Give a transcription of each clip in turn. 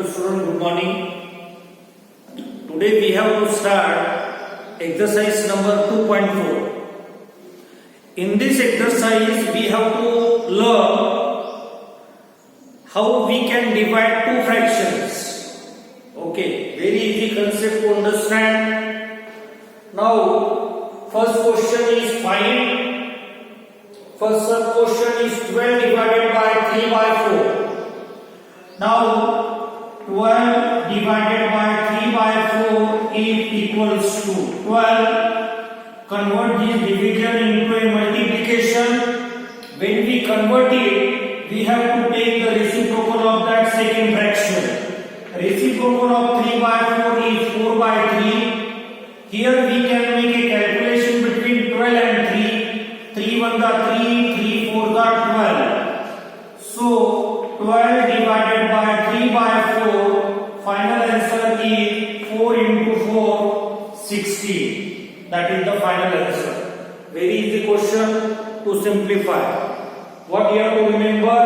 Hello student, good morning. Today we have to start exercise number 2.4. In this exercise we have to learn how we can divide two fractions. Okay, very easy concept to understand. Now first question is find. First sub question is 12 divided by 3 by 4. Now 12 divided by 3 by 4 is equals to 12. Convert this division into a multiplication. When we convert it, we have to take the reciprocal of that second fraction. Reciprocal of 3 by 4 is 4 by 3. Here we can make a calculation between 12 and 3. 3 1 are 3, 3 4 are 12. So 12 divided by 3 by 4, final answer is 4 into 4, 16. That is the final answer. Very easy question to simplify. What you have to remember,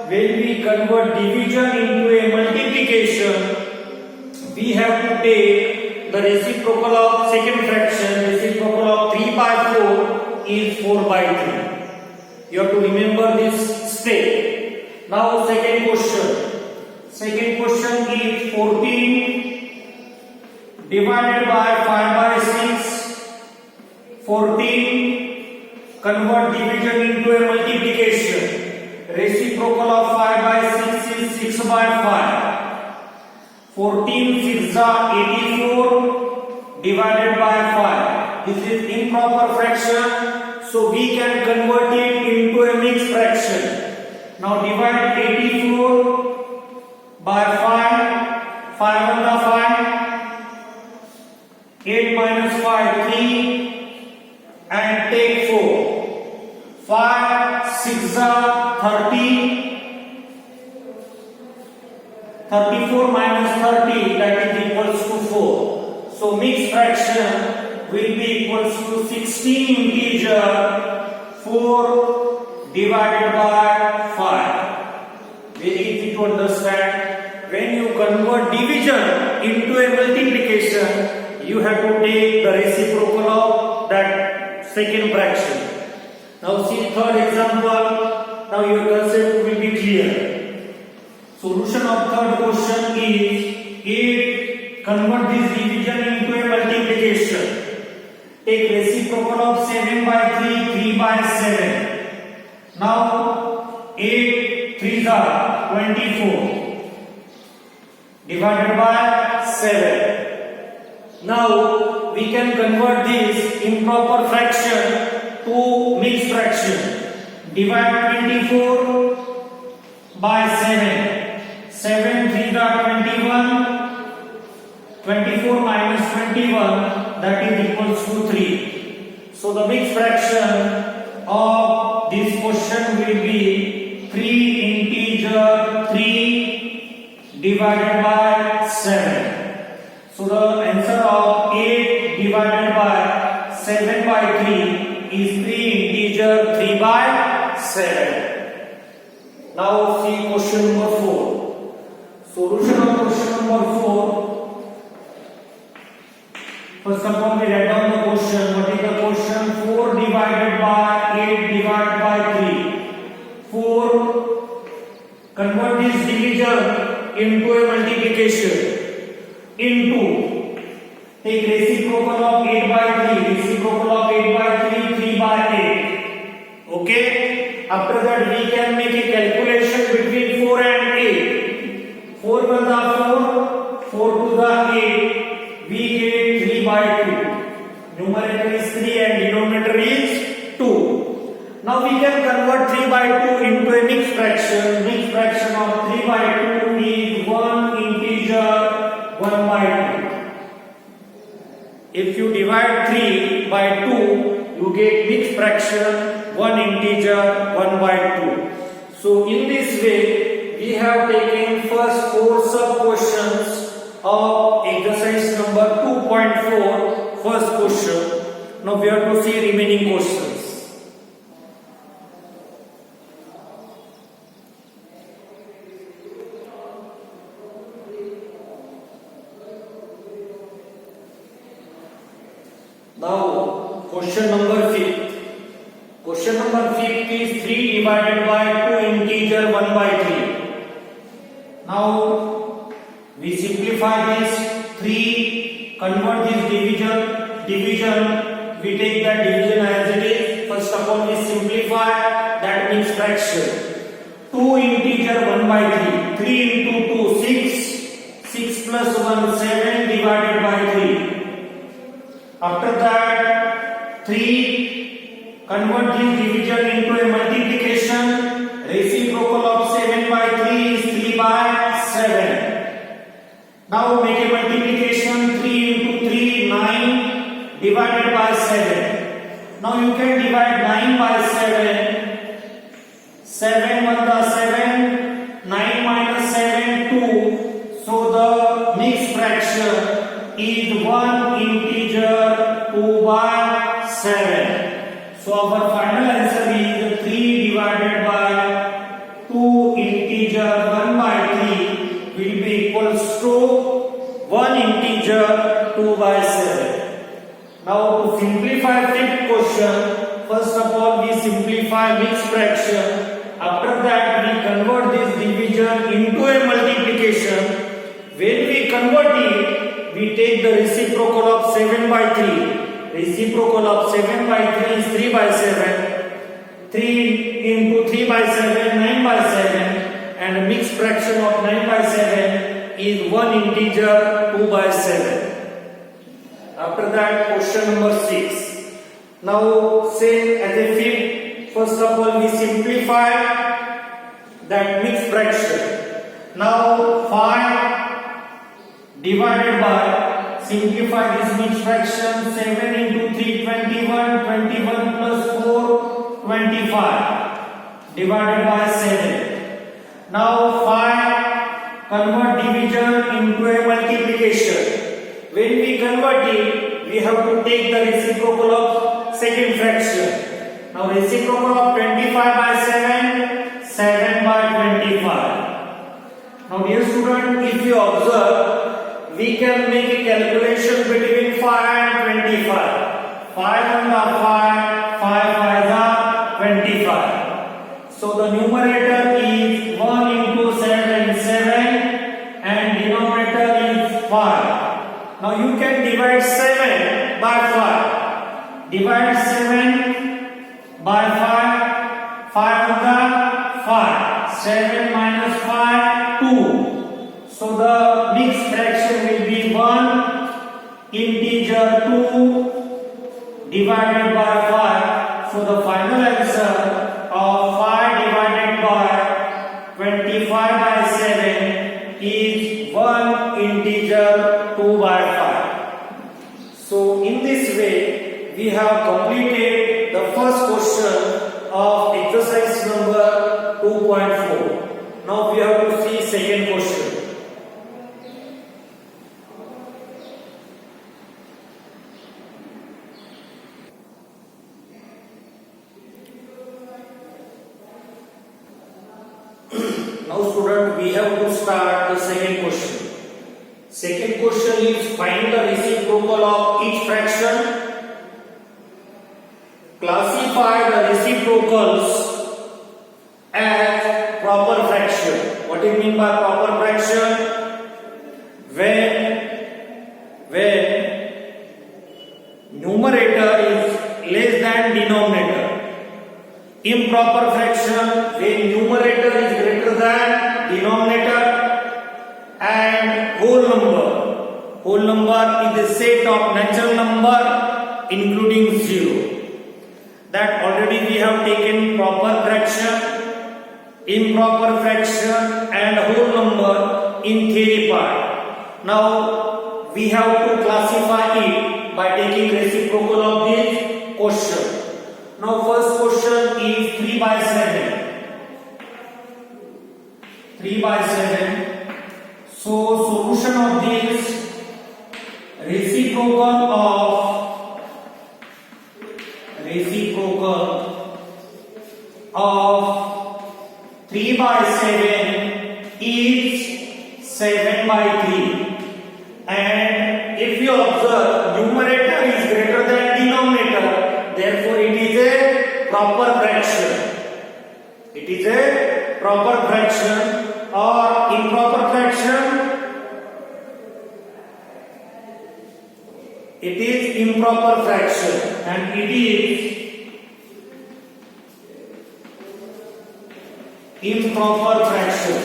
when we convert division into a multiplication, we have to take the reciprocal of second fraction. Reciprocal of 3 by 4 is 4 by 3. You have to remember this step. Now second question. Second question is 14 divided by 5 by 6. 14. Convert division into a multiplication. Reciprocal of 5 by 6 is 6 by 5. 14 6 are 84 divided by 5. This is improper fraction, so we can convert it into a mixed fraction. Now divide 84 by 5. 5 on the 5. 8 minus 5 3 and take 4. 5 6 are 30. 34 minus 30, that is equals to 4. So mixed fraction will be equals to 16 integer 4 divided by 5. Very easy to understand. When you convert division into a multiplication, you have to take the reciprocal of that second fraction. Now see third example. Now your concept will be clear. Solution of third question is 8. Convert this division into a multiplication. Take reciprocal of 7 by 3, 3 by 7. Now 8 3s are 24 divided by 7. Now we can convert this improper fraction to mixed fraction. Divide 24 by 7. 7 3s are 21. 24 minus 21, that is equals to 3. So the mixed fraction of this question will be 3 integer 3 divided by 7. So the answer of 8 divided by 7 by 3 is 3 integer 3 by 7. Now see question number 4. Solution of question number 4. First of all, we write down the question. What is the question? 4 divided by 8 divided by 3. 4. Convert this division into a multiplication. Into. Take reciprocal of 8 by 3. Reciprocal of 8 by 3, 3 by 8. Okay? After that, we can make a calculation between 4 and 8. 4 to the 4, 4 to the 8. We get 3 by 2. Numerator is 3 and denominator is 2. Now we can convert 3 by 2 into a mixed fraction. Mixed fraction of 3 by 2 is 1 integer 1 by 2. If you divide 3 by 2, you get mixed fraction 1 integer 1 by 2. So in this way, we have taken first 4 sub questions of exercise number 2.4, first question. Now we have to see remaining questions. Now, question number 5. Question number 5 is 3 divided by 2 integer 1 by 3. Now, we simplify this 3, convert this division, we take that division as it is. First of all, we simplify, that means fraction. 2 integer 1 by 3, 3 into 2, 6, 6 plus 1, 7 divided by 3. After that, 3, convert this division into a multiplication. Reciprocal of 7 by 3 is 3 by 7. Now make a multiplication. 3 into 3, 9 divided by 7. Now you can divide 9 by 7. 7 1 7, 9 minus 7, 2. So the mixed fraction is 1 integer 2 by 7. So our final answer is 3 divided by 2 integer 1 by 3 will be equals to 1 integer 2 by 7. Now to simplify fifth question, first of all we simplify mixed fraction. After that we convert this division into a multiplication. When we convert it, we take the reciprocal of 7 by 3. Reciprocal of 7 by 3 is 3 by 7. 3 into 3 by 7, 9 by 7. And mixed fraction of 9 by 7 is 1 integer 2 by 7. After that, question number 6. Now, same as a fifth. First of all, we simplify that mixed fraction. Now, 5 divided by, simplify this mixed fraction, 7 into 3, 21, 21 plus 4, 25, divided by 7. Now 5, convert division into a multiplication. When we convert it, we have to take the reciprocal of second fraction. Now reciprocal of 25 by 7, 7 by 25. Now dear student, if you observe, we can make a calculation between 5 and 25. 5 and 5, 5 5 are 25. So the numerator is 1 into 7, 7 and denominator is 5. Now you can divide 7 by 5. Divide 7 by 5. 5 of the 5. 7 minus 5, 2. So the mixed fraction will be 1 integer 2 divided by 5. So the final answer of 5 divided by 25 by 7 is 1 integer 2 by 5. So in this way we have completed the first question of exercise number 2.4. Now we have to see second question. Now student, we have to start the second question. Second question is find the reciprocal of each fraction. Classify the reciprocals as proper fraction. What do you mean by proper fraction? When numerator is less than denominator. Improper fraction when numerator is greater than denominator. And whole number. Whole number is a set of natural number including 0. That already we have taken proper fraction, improper fraction and whole number in theory part. Now we have to classify it by taking reciprocal of this question. Now first question is 3 by 7. 3 by 7. So solution of this reciprocal of 3 by 7 is 7 by 3. And if you observe, numerator is greater than proper fraction. It is a proper fraction or improper fraction. It is improper fraction and it is improper fraction.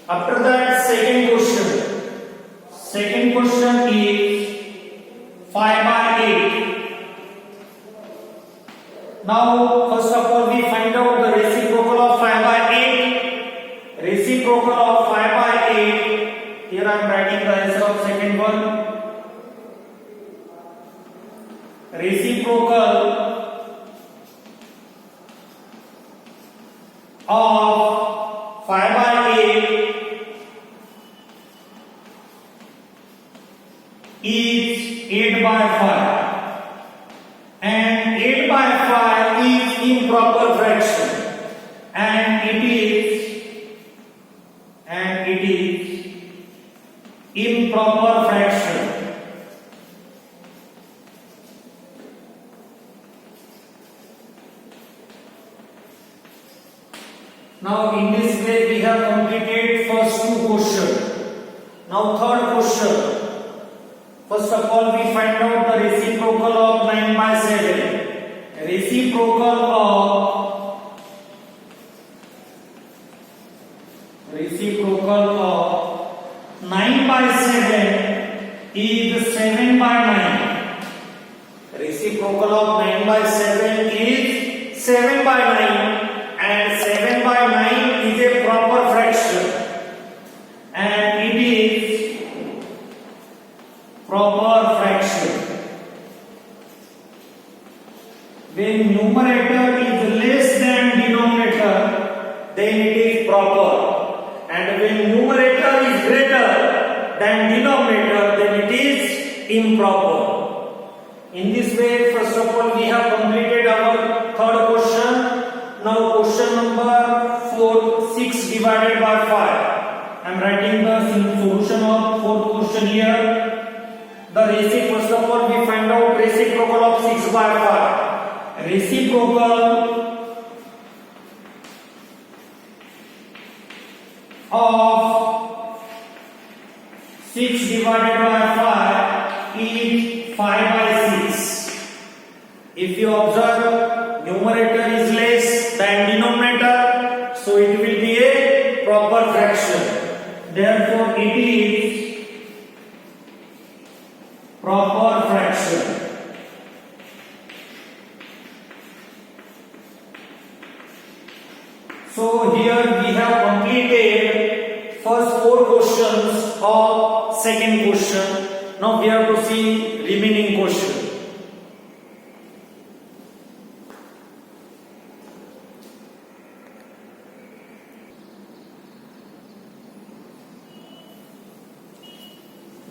After that, second question. Second question is 5/8. Now, first of all, we find out the reciprocal of 5/8. Reciprocal of 5/8. Here I am writing the answer of second one. Reciprocal of 5/8 is 8/5 and 8/5 is improper fraction and it is improper fraction. Now in this way we have completed first two questions. Now third question. First of all, we find out the reciprocal of 9/7. Reciprocal of 9/7 is 7/9. Reciprocal of 9/7 is 7/9 and 7/9 is a proper fraction and it is proper fraction. When numerator is less than denominator, then it is proper, and when numerator is greater than denominator, then it is improper. In this way, first of all, we have completed our third question. Now question number 4, 6 divided by 5. I am writing the solution of fourth question here. The reciprocal, first of all, we find out reciprocal of 6/5. Reciprocal of 6 divided by 5 is 5/6. If you observe, numerator is less than denominator, so it will be a proper fraction. Therefore, it is proper fraction. So here we have completed first 4 questions of second question. Now we have to see remaining question.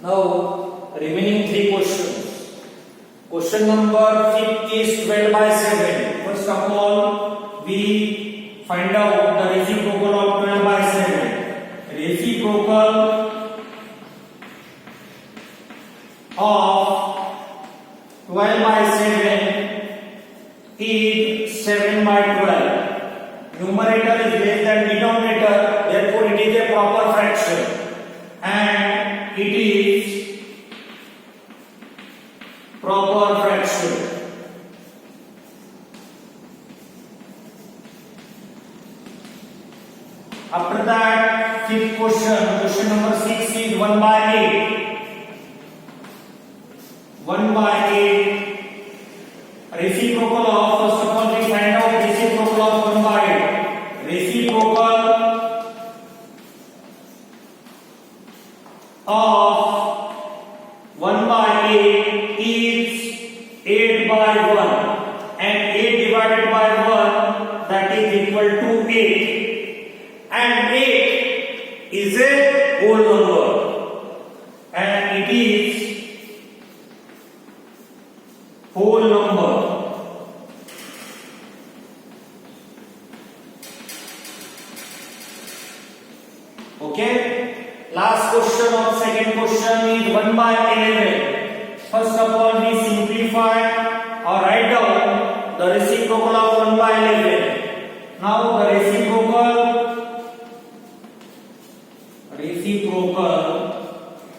Now remaining 3 questions. Question number 5 is 12/7. First of all, we find out the reciprocal of 12/7. Reciprocal of 12/7 is 7/12. Numerator is less than denominator, therefore it is a proper fraction and it is proper fraction. After that, fifth question, question number 6 is 1/8. 1/8. Reciprocal of, first of all, we find out reciprocal of 1/8. Reciprocal of 1/8 is 8/1 and 8 divided by 1, that is equal to 8. And 8 is a whole number and it is whole number. Okay, last question of second question. 1 by 11. First of all, we simplify or write down the reciprocal of 1 by 11. Now the reciprocal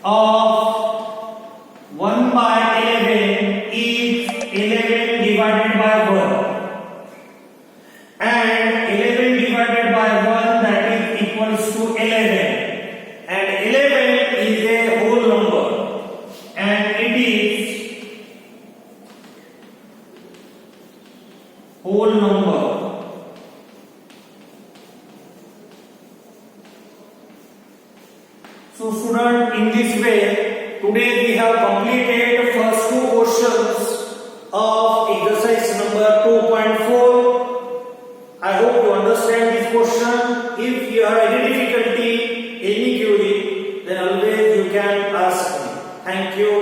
of 1 by 11 is 11 divided by 1, and 11 divided by 1, that is equals to 11, and 11 is a whole number, and it is whole number. So student, in this way, today we have completed first two questions of exercise number 2.4. I hope you understand this question. If you have any difficulty, any query, then always you can ask me. Thank you.